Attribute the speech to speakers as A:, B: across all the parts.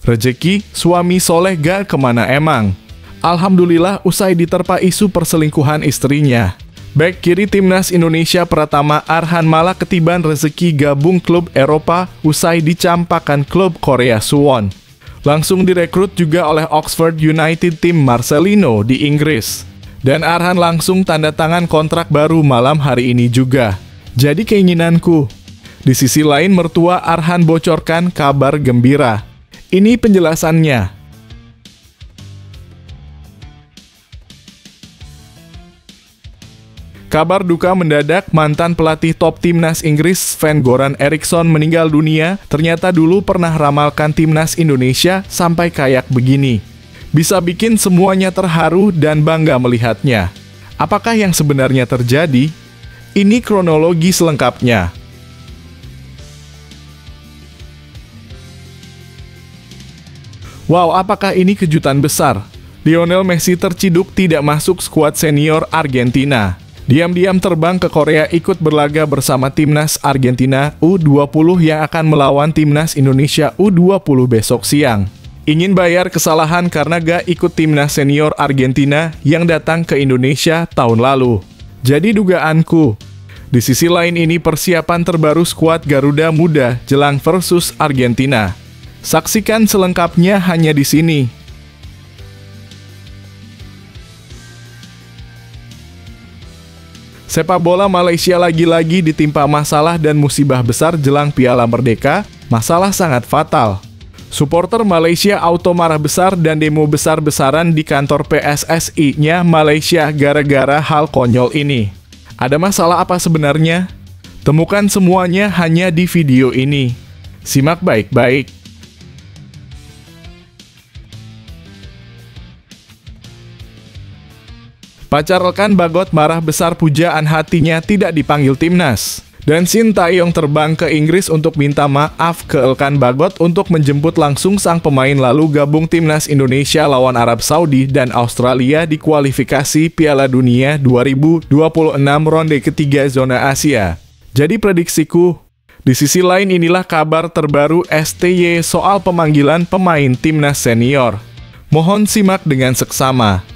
A: Rejeki, suami soleh gak kemana emang. Alhamdulillah usai diterpa isu perselingkuhan istrinya. Bek kiri timnas Indonesia Pratama Arhan malah ketiban rezeki gabung klub Eropa usai dicampakan klub Korea Suwon. Langsung direkrut juga oleh Oxford United tim Marcelino di Inggris. Dan Arhan langsung tanda tangan kontrak baru malam hari ini juga. Jadi keinginanku. Di sisi lain mertua Arhan bocorkan kabar gembira. Ini penjelasannya. Kabar duka mendadak, mantan pelatih top timnas Inggris Sven-Goran Eriksson meninggal dunia. Ternyata dulu pernah ramalkan timnas Indonesia sampai kayak begini. Bisa bikin semuanya terharu dan bangga melihatnya. Apakah yang sebenarnya terjadi? Ini kronologi selengkapnya. Wow, apakah ini kejutan besar? Lionel Messi terciduk tidak masuk skuad senior Argentina. Diam-diam terbang ke Korea ikut berlaga bersama timnas Argentina U20 yang akan melawan timnas Indonesia U20 besok siang. Ingin bayar kesalahan karena gak ikut timnas senior Argentina yang datang ke Indonesia tahun lalu. Jadi dugaanku. Di sisi lain ini persiapan terbaru skuad Garuda Muda jelang versus Argentina. Saksikan selengkapnya hanya di sini. Sepak bola Malaysia lagi-lagi ditimpa masalah dan musibah besar jelang Piala Merdeka, masalah sangat fatal. Supporter Malaysia auto marah besar dan demo besar-besaran di kantor PSSI-nya Malaysia gara-gara hal konyol ini. Ada masalah apa sebenarnya? Temukan semuanya hanya di video ini. Simak baik-baik. Pacar rekan Bagot marah besar pujaan hatinya tidak dipanggil timnas. Dan Sintayong terbang ke Inggris untuk minta maaf ke rekan Bagot untuk menjemput langsung sang pemain lalu gabung timnas Indonesia lawan Arab Saudi dan Australia di kualifikasi Piala Dunia 2026 ronde ketiga zona Asia. Jadi prediksiku, di sisi lain inilah kabar terbaru STY soal pemanggilan pemain timnas senior. Mohon simak dengan seksama.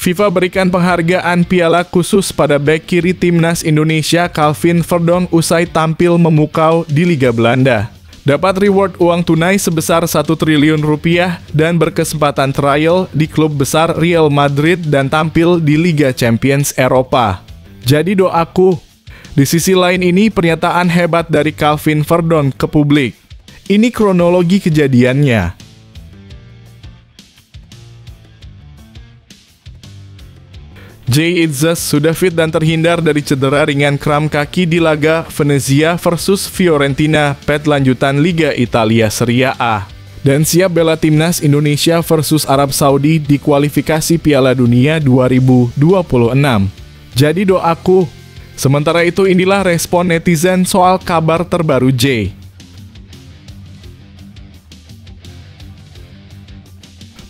A: FIFA berikan penghargaan piala khusus pada bek kiri timnas Indonesia Calvin Verdonk usai tampil memukau di Liga Belanda. Dapat reward uang tunai sebesar 1 triliun rupiah dan berkesempatan trial di klub besar Real Madrid dan tampil di Liga Champions Eropa. Jadi doaku. Di sisi lain ini pernyataan hebat dari Calvin Verdonk ke publik. Ini kronologi kejadiannya. Jay Itzas sudah fit dan terhindar dari cedera ringan kram kaki di laga Venezia versus Fiorentina pet lanjutan Liga Italia Serie A. Dan siap bela timnas Indonesia versus Arab Saudi di kualifikasi Piala Dunia 2026. Jadi doaku. Sementara itu inilah respon netizen soal kabar terbaru Jay.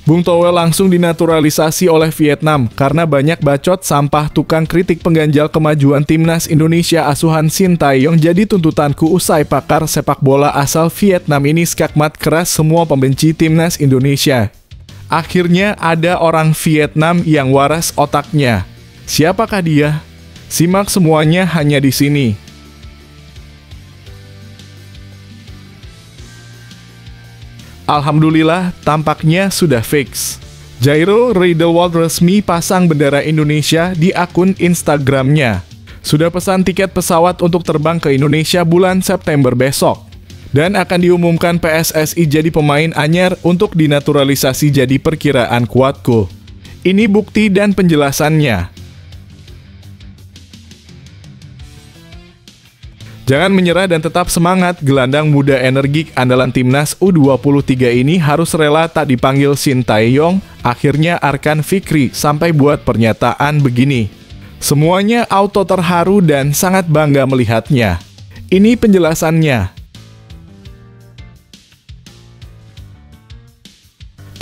A: Bung Toel langsung dinaturalisasi oleh Vietnam karena banyak bacot sampah tukang kritik pengganjal kemajuan timnas Indonesia asuhan Sintayong jadi tuntutanku usai pakar sepak bola asal Vietnam ini skakmat keras semua pembenci timnas Indonesia. Akhirnya ada orang Vietnam yang waras otaknya. Siapakah dia? Simak semuanya hanya di sini. Alhamdulillah, tampaknya sudah fix. Jairo Ridlewald resmi pasang bendera Indonesia di akun Instagramnya. Sudah pesan tiket pesawat untuk terbang ke Indonesia bulan September besok. Dan akan diumumkan PSSI jadi pemain anyar untuk dinaturalisasi jadi perkiraan kuatku. Ini bukti dan penjelasannya. Jangan menyerah dan tetap semangat, gelandang muda energik andalan timnas U23 ini harus rela tak dipanggil Sintayong, akhirnya Arkan Fikri sampai buat pernyataan begini. Semuanya auto terharu dan sangat bangga melihatnya. Ini penjelasannya.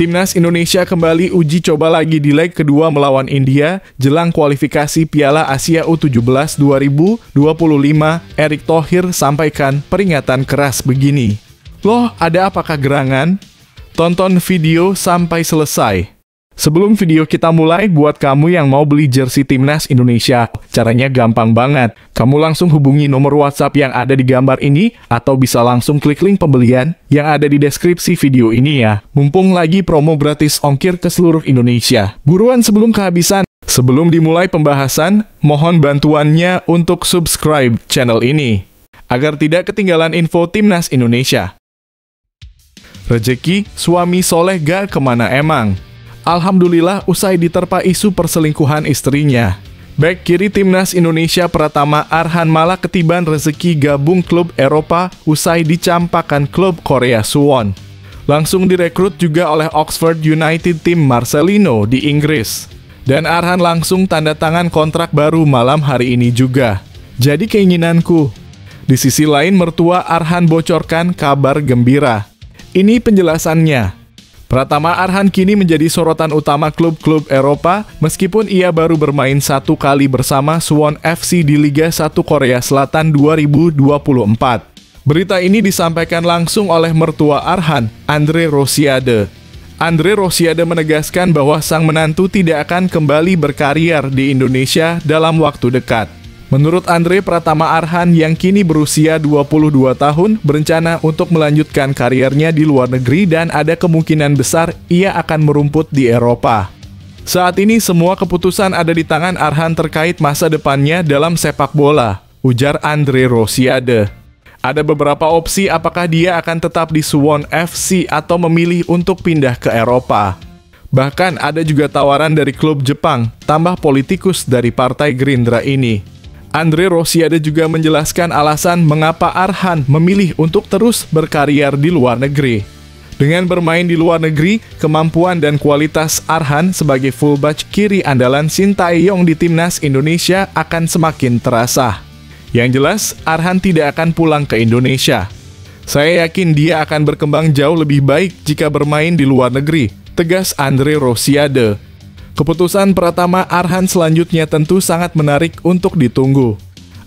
A: Timnas Indonesia kembali uji coba lagi di leg kedua melawan India jelang kualifikasi Piala Asia U17 2025. Erick Thohir sampaikan peringatan keras begini. Loh, ada apakah gerangan? Tonton video sampai selesai. Sebelum video kita mulai, buat kamu yang mau beli jersey Timnas Indonesia, caranya gampang banget. Kamu langsung hubungi nomor WhatsApp yang ada di gambar ini, atau bisa langsung klik link pembelian yang ada di deskripsi video ini ya. Mumpung lagi promo gratis ongkir ke seluruh Indonesia. Buruan sebelum kehabisan. Sebelum dimulai pembahasan, mohon bantuannya untuk subscribe channel ini, agar tidak ketinggalan info Timnas Indonesia. Rezeki, suami soleh gak kemana emang? Alhamdulillah usai diterpa isu perselingkuhan istrinya. Bek kiri Timnas Indonesia Pratama Arhan malah ketiban rezeki gabung klub Eropa usai dicampakkan klub Korea Suwon. Langsung direkrut juga oleh Oxford United tim Marcelino di Inggris. Dan Arhan langsung tanda tangan kontrak baru malam hari ini juga. Jadi keinginanku. Di sisi lain mertua Arhan bocorkan kabar gembira. Ini penjelasannya. Pratama Arhan kini menjadi sorotan utama klub-klub Eropa meskipun ia baru bermain satu kali bersama Suwon FC di Liga 1 Korea Selatan 2024. Berita ini disampaikan langsung oleh mertua Arhan, Andre Rosiade. Andre Rosiade menegaskan bahwa sang menantu tidak akan kembali berkarier di Indonesia dalam waktu dekat. Menurut Andre, Pratama Arhan yang kini berusia 22 tahun berencana untuk melanjutkan kariernya di luar negeri dan ada kemungkinan besar ia akan merumput di Eropa. Saat ini semua keputusan ada di tangan Arhan terkait masa depannya dalam sepak bola, ujar Andre Rosiade. Ada beberapa opsi apakah dia akan tetap di Suwon FC atau memilih untuk pindah ke Eropa. Bahkan ada juga tawaran dari klub Jepang, tambah politikus dari Partai Gerindra ini. Andre Rosiade juga menjelaskan alasan mengapa Arhan memilih untuk terus berkarier di luar negeri. Dengan bermain di luar negeri, kemampuan dan kualitas Arhan sebagai fullback kiri andalan Sintayong di Timnas Indonesia akan semakin terasa. Yang jelas, Arhan tidak akan pulang ke Indonesia. Saya yakin dia akan berkembang jauh lebih baik jika bermain di luar negeri, tegas Andre Rosiade. Keputusan Pratama Arhan selanjutnya tentu sangat menarik untuk ditunggu.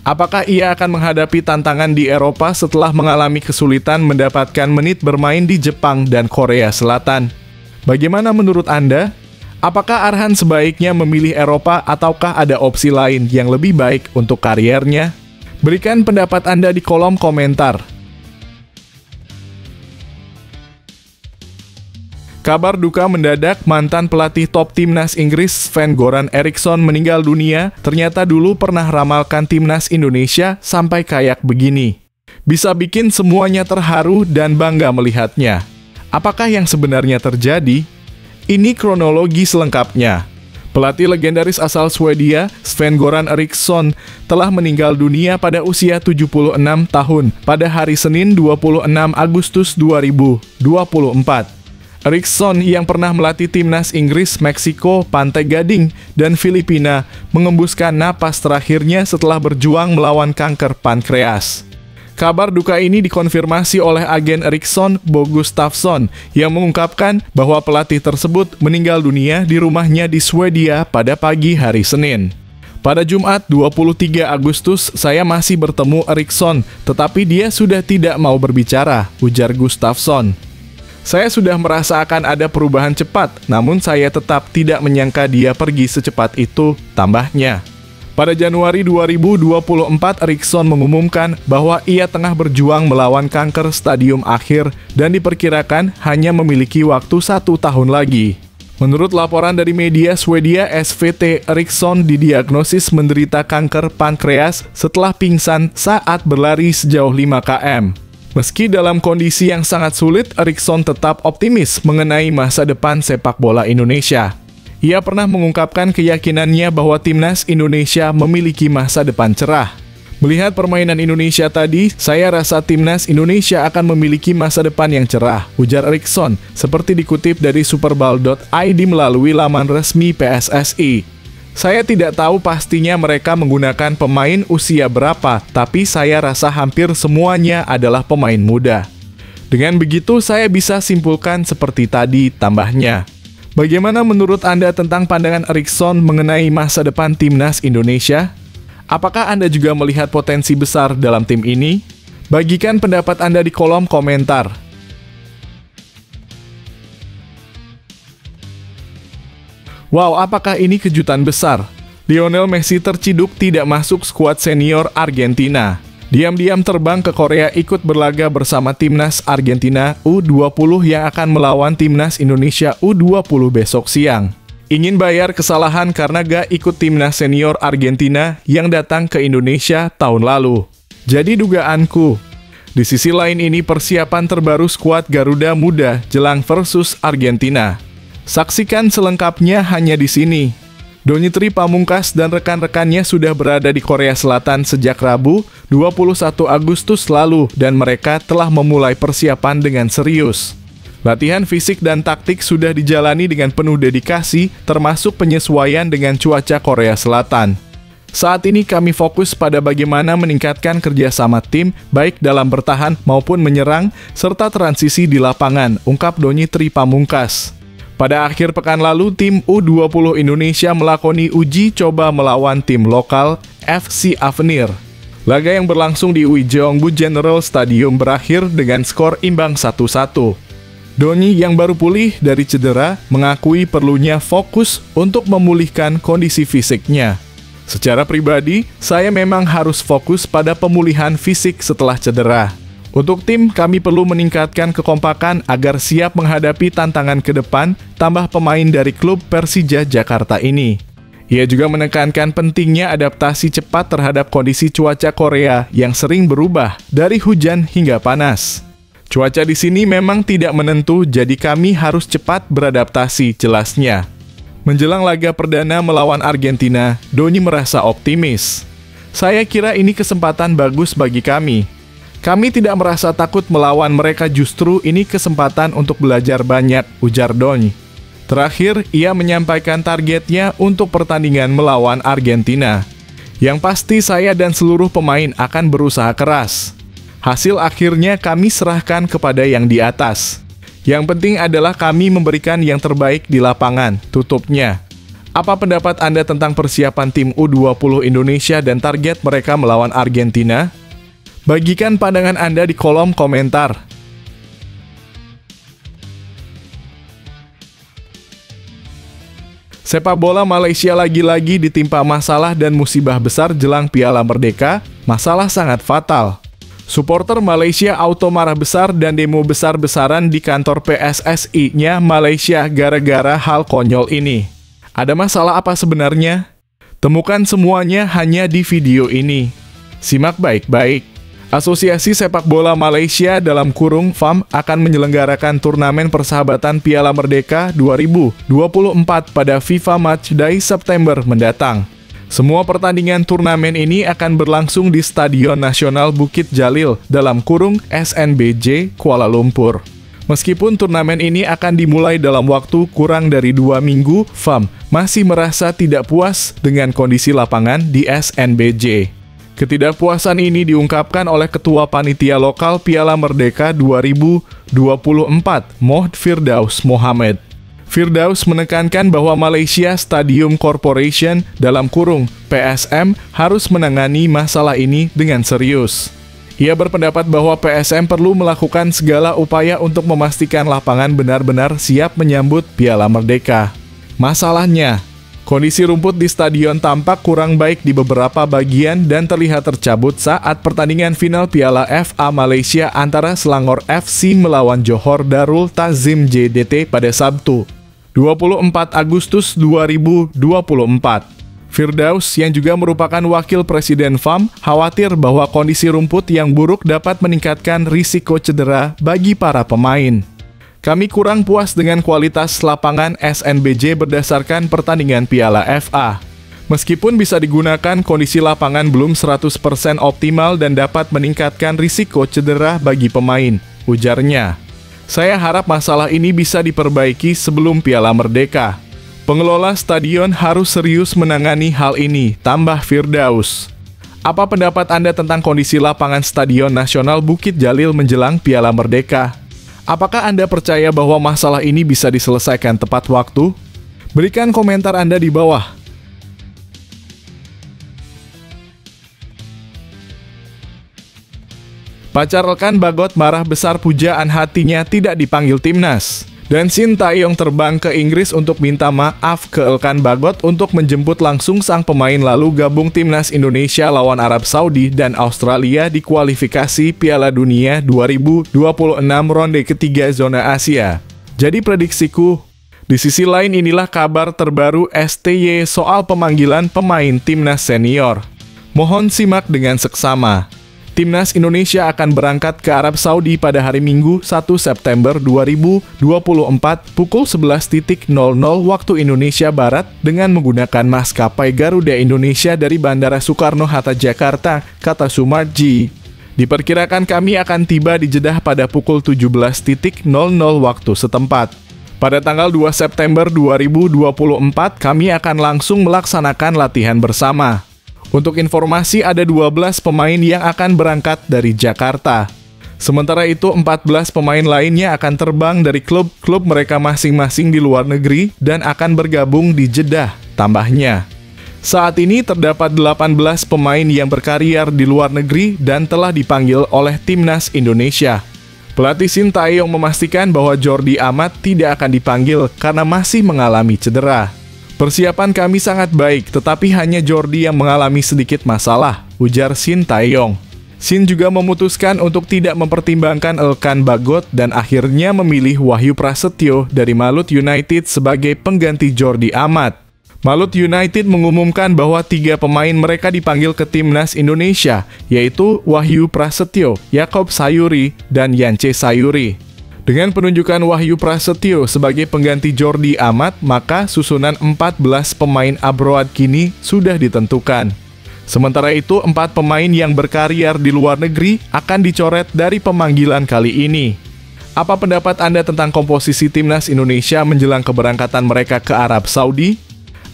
A: Apakah ia akan menghadapi tantangan di Eropa setelah mengalami kesulitan mendapatkan menit bermain di Jepang dan Korea Selatan? Bagaimana menurut Anda? Apakah Arhan sebaiknya memilih Eropa ataukah ada opsi lain yang lebih baik untuk kariernya? Berikan pendapat Anda di kolom komentar. Kabar duka mendadak, mantan pelatih top Timnas Inggris Sven-Goran Eriksson meninggal dunia, ternyata dulu pernah ramalkan Timnas Indonesia sampai kayak begini. Bisa bikin semuanya terharu dan bangga melihatnya. Apakah yang sebenarnya terjadi? Ini kronologi selengkapnya. Pelatih legendaris asal Swedia, Sven-Goran Eriksson, telah meninggal dunia pada usia 76 tahun pada hari Senin 26 Agustus 2024. Eriksson yang pernah melatih timnas Inggris, Meksiko, Pantai Gading, dan Filipina mengembuskan napas terakhirnya setelah berjuang melawan kanker pankreas. Kabar duka ini dikonfirmasi oleh agen Eriksson, Bo Gustafsson, yang mengungkapkan bahwa pelatih tersebut meninggal dunia di rumahnya di Swedia pada pagi hari Senin. Pada Jumat 23 Agustus, saya masih bertemu Eriksson, tetapi dia sudah tidak mau berbicara, ujar Gustafsson. Saya sudah merasakan ada perubahan cepat, namun saya tetap tidak menyangka dia pergi secepat itu, tambahnya. Pada Januari 2024, Eriksson mengumumkan bahwa ia tengah berjuang melawan kanker stadium akhir dan diperkirakan hanya memiliki waktu 1 tahun lagi. Menurut laporan dari media Swedia, SVT, Eriksson didiagnosis menderita kanker pankreas setelah pingsan saat berlari sejauh 5 km. Meski dalam kondisi yang sangat sulit, Eriksson tetap optimis mengenai masa depan sepak bola Indonesia. Ia pernah mengungkapkan keyakinannya bahwa Timnas Indonesia memiliki masa depan cerah. Melihat permainan Indonesia tadi, saya rasa Timnas Indonesia akan memiliki masa depan yang cerah, ujar Eriksson, seperti dikutip dari Superball.id melalui laman resmi PSSI. Saya tidak tahu pastinya mereka menggunakan pemain usia berapa, tapi saya rasa hampir semuanya adalah pemain muda. Dengan begitu, saya bisa simpulkan seperti tadi, tambahnya. Bagaimana menurut Anda tentang pandangan Erikson mengenai masa depan timnas Indonesia? Apakah Anda juga melihat potensi besar dalam tim ini? Bagikan pendapat Anda di kolom komentar. Wow, apakah ini kejutan besar? Lionel Messi terciduk tidak masuk skuad senior Argentina. Diam-diam terbang ke Korea ikut berlaga bersama timnas Argentina U20 yang akan melawan timnas Indonesia U20 besok siang. Ingin bayar kesalahan karena gak ikut timnas senior Argentina yang datang ke Indonesia tahun lalu. Jadi dugaanku. Di sisi lain ini persiapan terbaru skuad Garuda Muda jelang versus Argentina. Saksikan selengkapnya hanya di sini. Donitri Pamungkas dan rekan-rekannya sudah berada di Korea Selatan sejak Rabu, 21 Agustus lalu dan mereka telah memulai persiapan dengan serius. Latihan fisik dan taktik sudah dijalani dengan penuh dedikasi, termasuk penyesuaian dengan cuaca Korea Selatan. Saat ini kami fokus pada bagaimana meningkatkan kerjasama tim, baik dalam bertahan maupun menyerang, serta transisi di lapangan, ungkap Donitri Pamungkas. Pada akhir pekan lalu, tim U20 Indonesia melakoni uji coba melawan tim lokal FC Avenir. Laga yang berlangsung di Uijeongbu General Stadium berakhir dengan skor imbang 1-1. Doni yang baru pulih dari cedera mengakui perlunya fokus untuk memulihkan kondisi fisiknya. Secara pribadi, saya memang harus fokus pada pemulihan fisik setelah cedera. Untuk tim, kami perlu meningkatkan kekompakan agar siap menghadapi tantangan ke depan, tambah pemain dari klub Persija Jakarta ini. Ia juga menekankan pentingnya adaptasi cepat terhadap kondisi cuaca Korea yang sering berubah dari hujan hingga panas. Cuaca di sini memang tidak menentu, jadi kami harus cepat beradaptasi, jelasnya. Menjelang laga perdana melawan Argentina, Doni merasa optimis. Saya kira ini kesempatan bagus bagi kami. Kami tidak merasa takut melawan mereka, justru ini kesempatan untuk belajar banyak, ujar Doni. Terakhir, ia menyampaikan targetnya untuk pertandingan melawan Argentina. Yang pasti saya dan seluruh pemain akan berusaha keras. Hasil akhirnya kami serahkan kepada yang di atas. Yang penting adalah kami memberikan yang terbaik di lapangan, tutupnya. Apa pendapat Anda tentang persiapan tim U20 Indonesia dan target mereka melawan Argentina? Bagikan pandangan Anda di kolom komentar. Sepak bola Malaysia lagi-lagi ditimpa masalah dan musibah besar jelang Piala Merdeka, masalah sangat fatal. Supporter Malaysia auto marah besar dan demo besar-besaran di kantor PSSI-nya Malaysia gara-gara hal konyol ini. Ada masalah apa sebenarnya? Temukan semuanya hanya di video ini. Simak baik-baik. Asosiasi Sepak Bola Malaysia dalam kurung FAM akan menyelenggarakan turnamen persahabatan Piala Merdeka 2024 pada FIFA Matchday September mendatang. Semua pertandingan turnamen ini akan berlangsung di Stadion Nasional Bukit Jalil dalam kurung SNBJ Kuala Lumpur. Meskipun turnamen ini akan dimulai dalam waktu kurang dari 2 minggu, FAM masih merasa tidak puas dengan kondisi lapangan di SNBJ. Ketidakpuasan ini diungkapkan oleh Ketua Panitia Lokal Piala Merdeka 2024, Mohd Firdaus Mohamed. Firdaus menekankan bahwa Malaysia Stadium Corporation dalam kurung PSM harus menangani masalah ini dengan serius. Ia berpendapat bahwa PSM perlu melakukan segala upaya untuk memastikan lapangan benar-benar siap menyambut Piala Merdeka. Masalahnya, kondisi rumput di stadion tampak kurang baik di beberapa bagian dan terlihat tercabut saat pertandingan final Piala FA Malaysia antara Selangor FC melawan Johor Darul Ta'zim JDT pada Sabtu, 24 Agustus 2024. Firdaus, yang juga merupakan wakil presiden FAM, khawatir bahwa kondisi rumput yang buruk dapat meningkatkan risiko cedera bagi para pemain. Kami kurang puas dengan kualitas lapangan SNBJ berdasarkan pertandingan Piala FA. Meskipun bisa digunakan, kondisi lapangan belum 100% optimal dan dapat meningkatkan risiko cedera bagi pemain, ujarnya. Saya harap masalah ini bisa diperbaiki sebelum Piala Merdeka. Pengelola stadion harus serius menangani hal ini, tambah Firdaus. Apa pendapat Anda tentang kondisi lapangan Stadion Nasional Bukit Jalil menjelang Piala Merdeka? Apakah Anda percaya bahwa masalah ini bisa diselesaikan tepat waktu? Berikan komentar Anda di bawah. Pacar rekan Bagot marah besar pujaan hatinya tidak dipanggil timnas. Dan Shin Tae-yong terbang ke Inggris untuk minta maaf ke rekan Bagot untuk menjemput langsung sang pemain lalu gabung timnas Indonesia lawan Arab Saudi dan Australia di kualifikasi Piala Dunia 2026 ronde ketiga zona Asia. Jadi prediksiku, di sisi lain inilah kabar terbaru STY soal pemanggilan pemain timnas senior. Mohon simak dengan seksama. Timnas Indonesia akan berangkat ke Arab Saudi pada hari Minggu 1 September 2024 pukul 11.00 waktu Indonesia Barat dengan menggunakan maskapai Garuda Indonesia dari Bandara Soekarno-Hatta Jakarta, kata Sumarji. Diperkirakan kami akan tiba di Jeddah pada pukul 17.00 waktu setempat. Pada tanggal 2 September 2024 kami akan langsung melaksanakan latihan bersama. Untuk informasi, ada 12 pemain yang akan berangkat dari Jakarta. Sementara itu, 14 pemain lainnya akan terbang dari klub-klub mereka masing-masing di luar negeri dan akan bergabung di Jeddah, tambahnya. Saat ini terdapat 18 pemain yang berkarier di luar negeri dan telah dipanggil oleh Timnas Indonesia. Pelatih Shin Tae-yong memastikan bahwa Jordi Amat tidak akan dipanggil karena masih mengalami cedera. Persiapan kami sangat baik, tetapi hanya Jordi yang mengalami sedikit masalah, ujar Shin Tae-yong. Shin juga memutuskan untuk tidak mempertimbangkan rekan Bagot dan akhirnya memilih Wahyu Prasetyo dari Malut United sebagai pengganti Jordi Amat. Malut United mengumumkan bahwa 3 pemain mereka dipanggil ke Timnas Indonesia, yaitu Wahyu Prasetyo, Yakob Sayuri, dan Yance Sayuri. Dengan penunjukan Wahyu Prasetyo sebagai pengganti Jordi Amat, maka susunan 14 pemain abroad kini sudah ditentukan. Sementara itu, 4 pemain yang berkarier di luar negeri akan dicoret dari pemanggilan kali ini. Apa pendapat Anda tentang komposisi timnas Indonesia menjelang keberangkatan mereka ke Arab Saudi?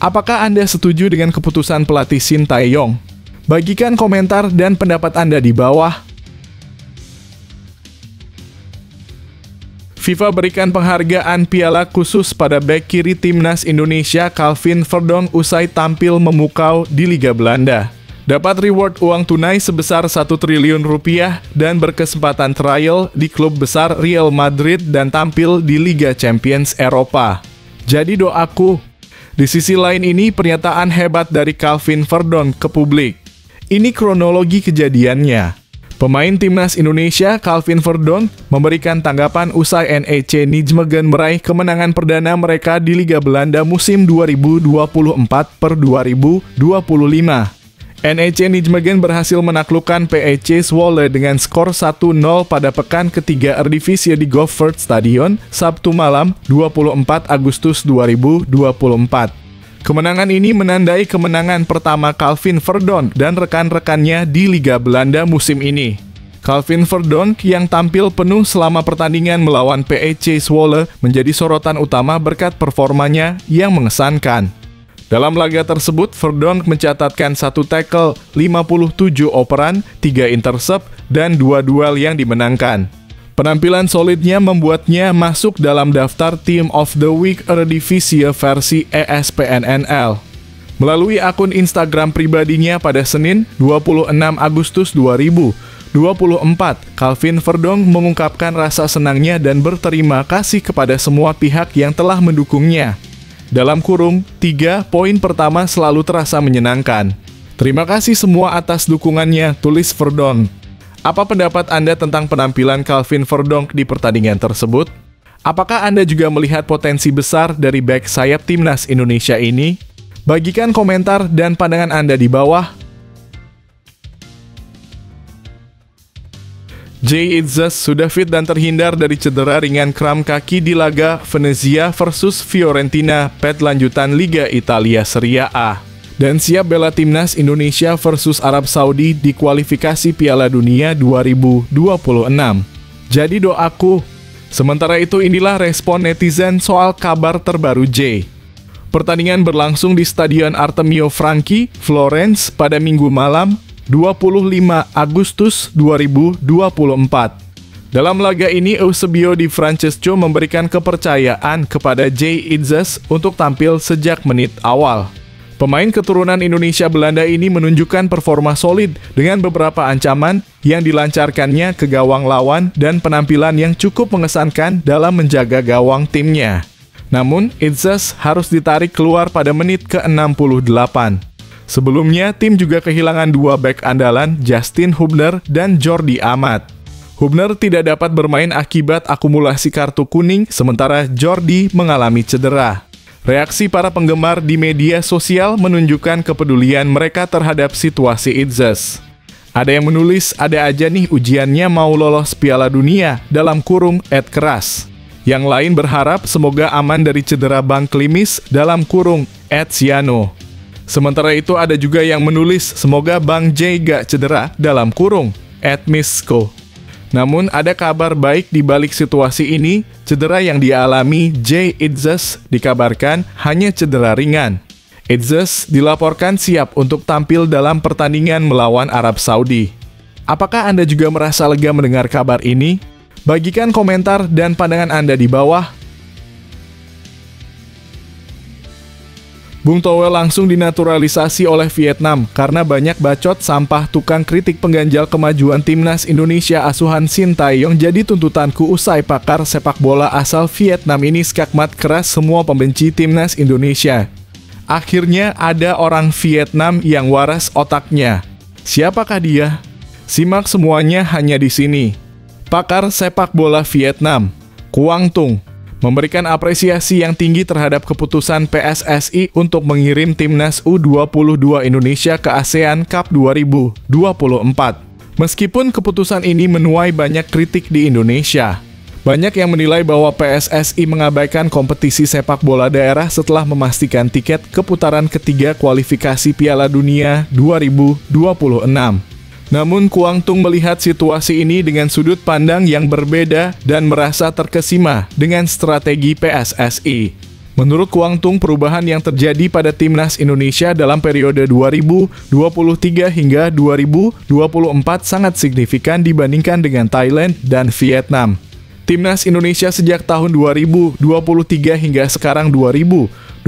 A: Apakah Anda setuju dengan keputusan pelatih Shin Tae-yong? Bagikan komentar dan pendapat Anda di bawah. FIFA berikan penghargaan piala khusus pada bek kiri timnas Indonesia Calvin Verdonk usai tampil memukau di Liga Belanda. Dapat reward uang tunai sebesar 1 triliun rupiah dan berkesempatan trial di klub besar Real Madrid dan tampil di Liga Champions Eropa. Jadi doaku. Di sisi lain ini pernyataan hebat dari Calvin Verdonk ke publik. Ini kronologi kejadiannya. Pemain timnas Indonesia Calvin Verdonk memberikan tanggapan usai NEC Nijmegen meraih kemenangan perdana mereka di Liga Belanda musim 2024/2025. NEC Nijmegen berhasil menaklukkan PEC Zwolle dengan skor 1-0 pada pekan ketiga Eredivisie di Goffert-Stadion, Sabtu malam 24 Agustus 2024. Kemenangan ini menandai kemenangan pertama Calvin Verdonk dan rekan-rekannya di Liga Belanda musim ini. Calvin Verdonk yang tampil penuh selama pertandingan melawan PEC Zwolle menjadi sorotan utama berkat performanya yang mengesankan. Dalam laga tersebut, Verdonk mencatatkan 1 tackle, 57 operan, 3 intercept, dan 2 duel yang dimenangkan. Penampilan solidnya membuatnya masuk dalam daftar Team of the Week Eredivisie versi ESPNNL. Melalui akun Instagram pribadinya pada Senin, 26 Agustus 2024, Calvin Verdonk mengungkapkan rasa senangnya dan berterima kasih kepada semua pihak yang telah mendukungnya. Dalam kurung, 3 poin pertama selalu terasa menyenangkan. Terima kasih semua atas dukungannya, tulis Verdonk. Apa pendapat Anda tentang penampilan Calvin Verdonk di pertandingan tersebut? Apakah Anda juga melihat potensi besar dari bek sayap timnas Indonesia ini? Bagikan komentar dan pandangan Anda di bawah. Jay Itzes sudah fit dan terhindar dari cedera ringan kram kaki di laga Venezia versus Fiorentina pet lanjutan Liga Italia Serie A. Dan siap bela timnas Indonesia versus Arab Saudi di kualifikasi Piala Dunia 2026. Jadi doaku. Sementara itu inilah respon netizen soal kabar terbaru Jay. Pertandingan berlangsung di Stadion Artemio Franchi, Florence pada Minggu malam. 25 Agustus 2024. Dalam laga ini, Eusebio Di Francesco memberikan kepercayaan kepada Jay Itzes untuk tampil sejak menit awal. Pemain keturunan Indonesia Belanda ini menunjukkan performa solid dengan beberapa ancaman yang dilancarkannya ke gawang lawan dan penampilan yang cukup mengesankan dalam menjaga gawang timnya. Namun, Itzes harus ditarik keluar pada menit ke-68. Sebelumnya, tim juga kehilangan dua bek andalan, Justin Hubner dan Jordi Amat. Hubner tidak dapat bermain akibat akumulasi kartu kuning, sementara Jordi mengalami cedera. Reaksi para penggemar di media sosial menunjukkan kepedulian mereka terhadap situasi Itzes. Ada yang menulis, ada aja nih ujiannya mau lolos Piala Dunia, dalam kurung @keras. Yang lain berharap semoga aman dari cedera Bang Klimis, dalam kurung @siano. Sementara itu ada juga yang menulis, semoga Bang Jay gak cedera, dalam kurung @misko. Namun ada kabar baik di balik situasi ini, cedera yang dialami Jay Itzes dikabarkan hanya cedera ringan. Itzes dilaporkan siap untuk tampil dalam pertandingan melawan Arab Saudi. Apakah Anda juga merasa lega mendengar kabar ini? Bagikan komentar dan pandangan Anda di bawah. Bung Toel langsung dinaturalisasi oleh Vietnam karena banyak bacot sampah tukang kritik pengganjal kemajuan timnas Indonesia asuhan Sintayong jadi tuntutanku usai pakar sepak bola asal Vietnam ini skakmat keras semua pembenci timnas Indonesia. Akhirnya ada orang Vietnam yang waras otaknya. Siapakah dia? Simak semuanya hanya di sini. Pakar sepak bola Vietnam, Quang Tung, memberikan apresiasi yang tinggi terhadap keputusan PSSI untuk mengirim timnas U22 Indonesia ke ASEAN Cup 2024. Meskipun keputusan ini menuai banyak kritik di Indonesia, banyak yang menilai bahwa PSSI mengabaikan kompetisi sepak bola daerah setelah memastikan tiket ke putaran ketiga kualifikasi Piala Dunia 2026. Namun Quang Tung melihat situasi ini dengan sudut pandang yang berbeda dan merasa terkesima dengan strategi PSSI. Menurut Quang Tung, perubahan yang terjadi pada timnas Indonesia dalam periode 2023 hingga 2024 sangat signifikan dibandingkan dengan Thailand dan Vietnam. Timnas Indonesia sejak tahun 2023 hingga sekarang 2024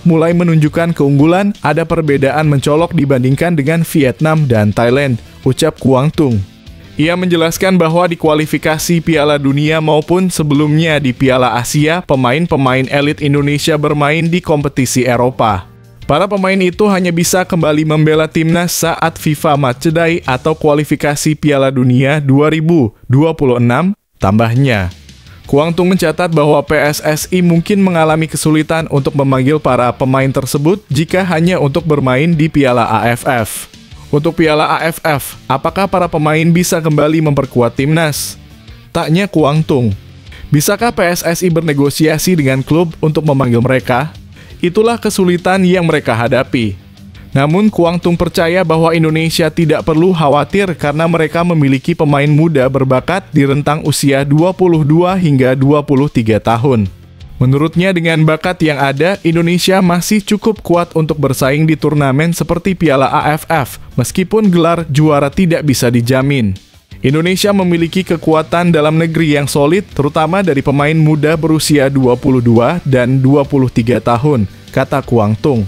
A: mulai menunjukkan keunggulan, ada perbedaan mencolok dibandingkan dengan Vietnam dan Thailand, ucap Quang Tung. Ia menjelaskan bahwa di kualifikasi Piala Dunia maupun sebelumnya di Piala Asia, pemain-pemain elit Indonesia bermain di kompetisi Eropa. Para pemain itu hanya bisa kembali membela timnas saat FIFA Matchday atau kualifikasi Piala Dunia 2026, tambahnya. Quang Tung mencatat bahwa PSSI mungkin mengalami kesulitan untuk memanggil para pemain tersebut jika hanya untuk bermain di Piala AFF. Untuk Piala AFF, apakah para pemain bisa kembali memperkuat timnas? Tanya Quang Tung. Bisakah PSSI bernegosiasi dengan klub untuk memanggil mereka? Itulah kesulitan yang mereka hadapi. Namun Quang Tung percaya bahwa Indonesia tidak perlu khawatir karena mereka memiliki pemain muda berbakat di rentang usia 22 hingga 23 tahun. Menurutnya dengan bakat yang ada, Indonesia masih cukup kuat untuk bersaing di turnamen seperti Piala AFF, meskipun gelar juara tidak bisa dijamin. Indonesia memiliki kekuatan dalam negeri yang solid, terutama dari pemain muda berusia 22 dan 23 tahun, kata Quang Tung.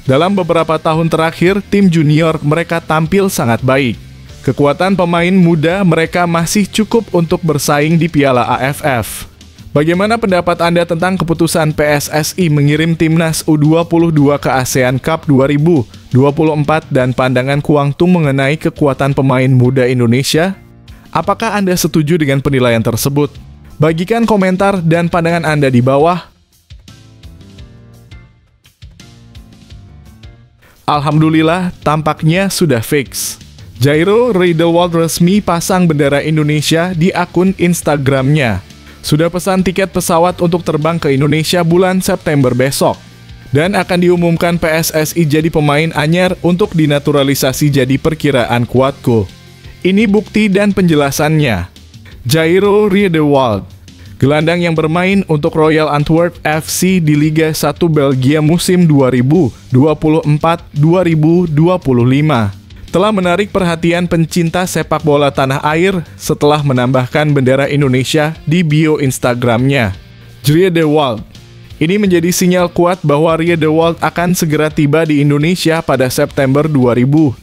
A: Dalam beberapa tahun terakhir, tim junior mereka tampil sangat baik. Kekuatan pemain muda mereka masih cukup untuk bersaing di Piala AFF. Bagaimana pendapat Anda tentang keputusan PSSI mengirim timnas U22 ke ASEAN Cup 2024 dan pandangan Quang Tung mengenai kekuatan pemain muda Indonesia? Apakah Anda setuju dengan penilaian tersebut? Bagikan komentar dan pandangan Anda di bawah. Alhamdulillah, tampaknya sudah fix. Jairo Riedewald resmi pasang bendera Indonesia di akun Instagramnya. Sudah pesan tiket pesawat untuk terbang ke Indonesia bulan September besok. Dan akan diumumkan PSSI jadi pemain anyar untuk dinaturalisasi jadi perkiraan kuatku. Ini bukti dan penjelasannya. Jairo Riedewald, gelandang yang bermain untuk Royal Antwerp FC di Liga 1 Belgia musim 2024-2025. telah menarik perhatian pencinta sepak bola tanah air setelah menambahkan bendera Indonesia di bio Instagramnya. Griedewald. Ini menjadi sinyal kuat bahwa Griedewald akan segera tiba di Indonesia pada September 2024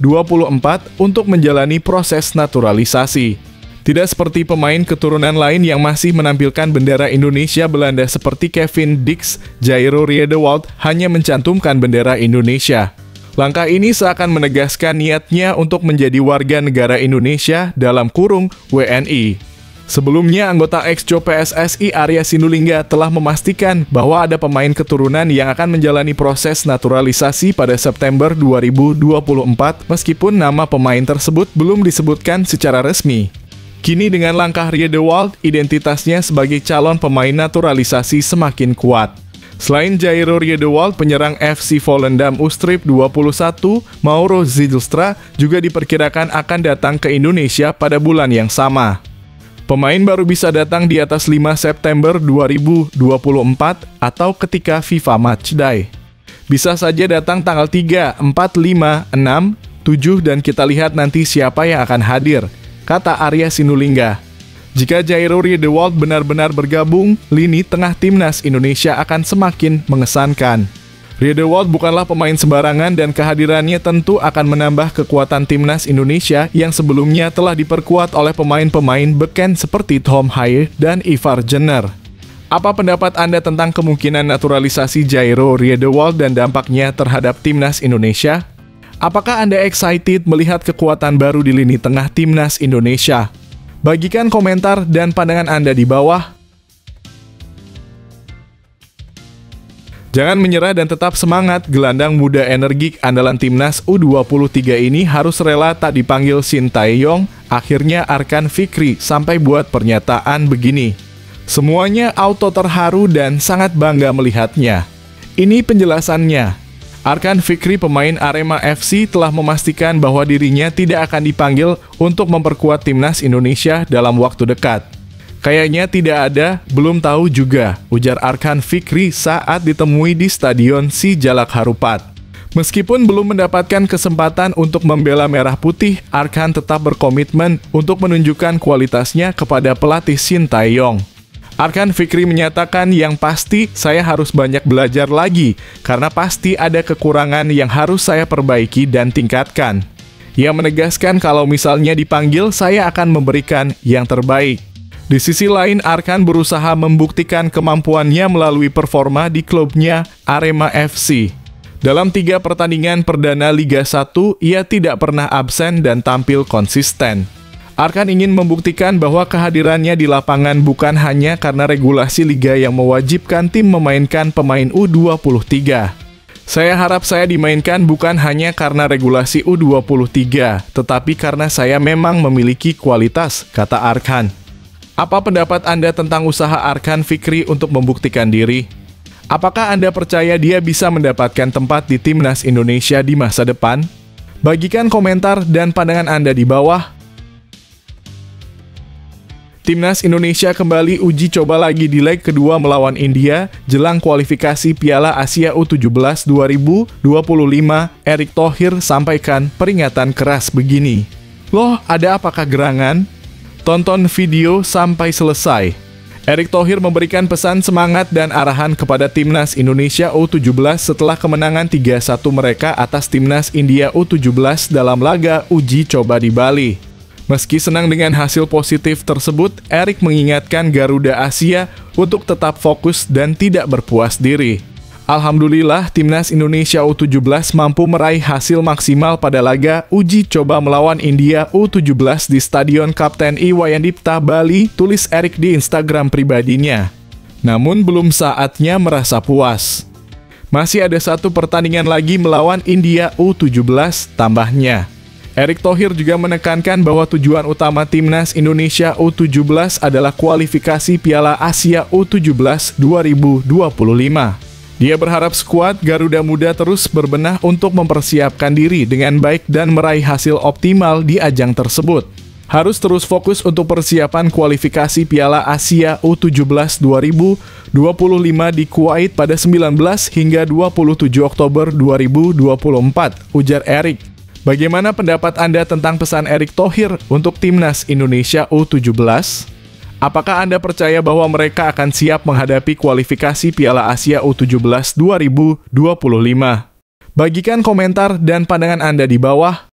A: untuk menjalani proses naturalisasi. Tidak seperti pemain keturunan lain yang masih menampilkan bendera Indonesia Belanda seperti Kevin Dix, Jairo Griedewald hanya mencantumkan bendera Indonesia. Langkah ini seakan menegaskan niatnya untuk menjadi warga negara Indonesia dalam kurung WNI. Sebelumnya, anggota ex-Jo PSSI Arya Sinulinga telah memastikan bahwa ada pemain keturunan yang akan menjalani proses naturalisasi pada September 2024 meskipun nama pemain tersebut belum disebutkan secara resmi. Kini dengan langkah Griedewald, identitasnya sebagai calon pemain naturalisasi semakin kuat. Selain Jairo Griedewald, penyerang FC Volendam Ustrip 21, Mauro Zijlstra juga diperkirakan akan datang ke Indonesia pada bulan yang sama. Pemain baru bisa datang di atas 5 September 2024 atau ketika FIFA Matchday. Bisa saja datang tanggal 3, 4, 5, 6, 7 dan kita lihat nanti siapa yang akan hadir, kata Arya Sinulinga. Jika Jairo Griedewald benar-benar bergabung, lini tengah timnas Indonesia akan semakin mengesankan. Griedewald bukanlah pemain sembarangan dan kehadirannya tentu akan menambah kekuatan timnas Indonesia yang sebelumnya telah diperkuat oleh pemain-pemain beken seperti Tom Haye dan Ivar Jenner. Apa pendapat Anda tentang kemungkinan naturalisasi Jairo Griedewald dan dampaknya terhadap timnas Indonesia? Apakah Anda excited melihat kekuatan baru di lini tengah timnas Indonesia? Bagikan komentar dan pandangan Anda di bawah. Jangan menyerah dan tetap semangat, gelandang muda energik andalan timnas U23 ini harus rela tak dipanggil Shin Tae-yong, akhirnya Arkan Fikri sampai buat pernyataan begini. Semuanya auto terharu dan sangat bangga melihatnya. Ini penjelasannya. Arkan Fikri, pemain Arema FC, telah memastikan bahwa dirinya tidak akan dipanggil untuk memperkuat timnas Indonesia dalam waktu dekat. Kayaknya tidak ada, belum tahu juga, ujar Arkan Fikri saat ditemui di Stadion Sijalak Harupat. Meskipun belum mendapatkan kesempatan untuk membela Merah Putih, Arkan tetap berkomitmen untuk menunjukkan kualitasnya kepada pelatih Shin Tae-yong. Arkan Fikri menyatakan, yang pasti saya harus banyak belajar lagi, karena pasti ada kekurangan yang harus saya perbaiki dan tingkatkan. Ia menegaskan kalau misalnya dipanggil, saya akan memberikan yang terbaik. Di sisi lain, Arkan berusaha membuktikan kemampuannya melalui performa di klubnya Arema FC. Dalam 3 pertandingan perdana Liga 1, ia tidak pernah absen dan tampil konsisten. Arkan ingin membuktikan bahwa kehadirannya di lapangan bukan hanya karena regulasi Liga yang mewajibkan tim memainkan pemain U23. Saya harap saya dimainkan bukan hanya karena regulasi U23, tetapi karena saya memang memiliki kualitas, kata Arkan. Apa pendapat Anda tentang usaha Arkan Fikri untuk membuktikan diri? Apakah Anda percaya dia bisa mendapatkan tempat di timnas Indonesia di masa depan? Bagikan komentar dan pandangan Anda di bawah. Timnas Indonesia kembali uji coba lagi di leg kedua melawan India jelang kualifikasi Piala Asia U17 2025. Erick Thohir sampaikan peringatan keras begini. Loh, ada apakah gerangan? Tonton video sampai selesai. Erick Thohir memberikan pesan semangat dan arahan kepada timnas Indonesia U17 setelah kemenangan 3-1 mereka atas timnas India U17 dalam laga uji coba di Bali. Meski senang dengan hasil positif tersebut, Erick mengingatkan Garuda Asia untuk tetap fokus dan tidak berpuas diri. Alhamdulillah, timnas Indonesia U17 mampu meraih hasil maksimal pada laga uji coba melawan India U17 di Stadion Kapten Iwayandipta, Bali, tulis Erick di Instagram pribadinya. Namun belum saatnya merasa puas. Masih ada 1 pertandingan lagi melawan India U17, tambahnya. Erick Thohir juga menekankan bahwa tujuan utama timnas Indonesia U17 adalah kualifikasi Piala Asia U17 2025. Dia berharap skuad Garuda Muda terus berbenah untuk mempersiapkan diri dengan baik dan meraih hasil optimal di ajang tersebut. Harus terus fokus untuk persiapan kualifikasi Piala Asia U17 2025 di Kuwait pada 19 hingga 27 Oktober 2024, ujar Erick. Bagaimana pendapat Anda tentang pesan Erick Thohir untuk Timnas Indonesia U17? Apakah Anda percaya bahwa mereka akan siap menghadapi kualifikasi Piala Asia U17 2025? Bagikan komentar dan pandangan Anda di bawah.